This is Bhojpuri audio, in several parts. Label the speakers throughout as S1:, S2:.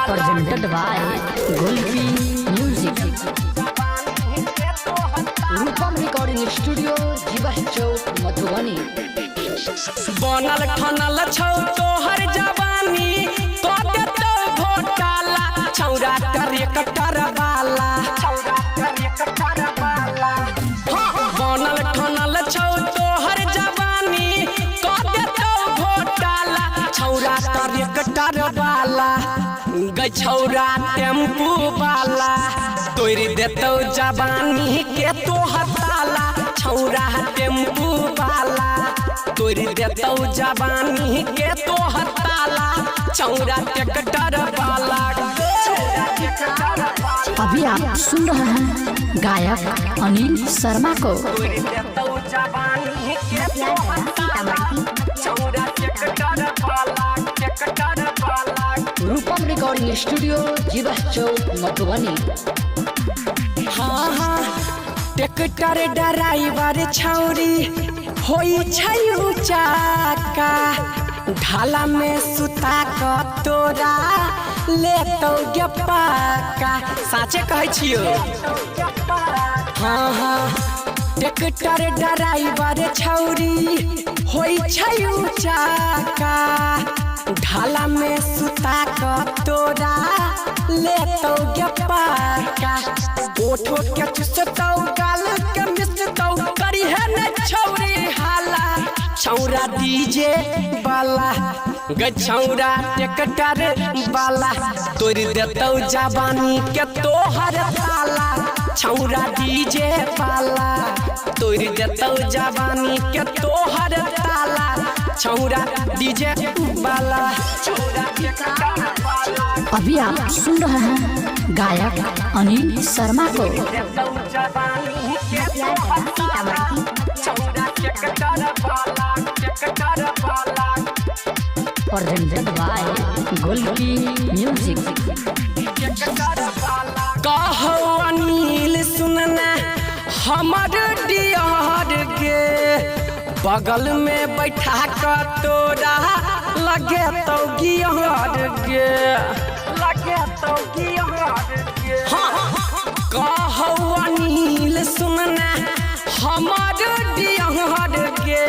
S1: presented by Gulfi Music. Rupam recording studio जीवा चौक मधुबनी।
S2: बनल ठनल छौ तोहर जवानी तो देतो घोटाला छौरा करे कटरवाला बनल ठनल छौ तोहर जवानी तो देतो घोटाला छौरा करे कटरवाला गै छौरा टेम्पू वाला तोड़ देतो जवानी के तोहर ताला छौरा टेम्पू वाला तोड़ देतो जवानी के तोहर ताला छौरा ट्रैक्टर वाला।
S1: अभी आप सुन रहे हैं गायक अनिल शर्मा को। रूपम रिकॉर्डिंग स्टूडियो जीवा चौक मधुबनी।
S2: हाँ हाँ ट्रैक्टर ड्राइवर छौरी होई छै ऊंचाका ढाला में सुता क तोरा ले तो गपाका साचे कहै छियो। हाँ हाँ ट्रैक्टर ड्राइवर छौरी होई छै ऊंचाका ढाला में सुता क तोरा ले तो गपाका ओठो के चुसतौ गाल के मिसतौ करी है न छौरी हाला छौरा डीजे वाला ग छौरा ट्रैक्टर वाला तोड़ देतौ जवानी के तोहर ताला छौरा डीजे वाला तोड़ देतौ जवानी के तोहर ताला छौरा डीजे वाला।
S1: अभी आप सुन रहे हैं गायक अनिल शर्मा को। presented by Gulfi Music.
S2: कहो अनिल सुनना हमर डियर गे बगल में बैठा कर तोरा लगे तो गियर गे कहो अनिल सुनना हमर डियर गे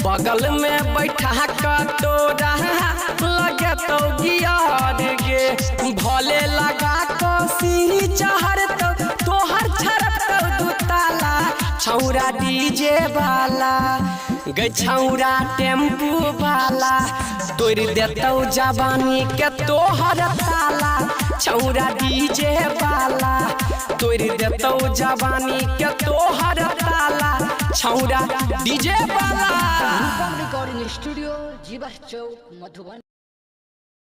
S2: बगल में बैठा कर तोरा लगे तो गियर गे भले लगा कोसी चहर तो तोहर छरत दू ताला छौरा डीजे वाला गे छौरा टेम्पू वाला तोड़ देतौ जवानी के तोहर ताला छौरा डीजे वाला तोड़ देतौ जवानी के तोहर ताला छौरा डीजे वाला।
S1: रिकॉर्डिंग स्टूडियो जीवा चौक मधुबनी।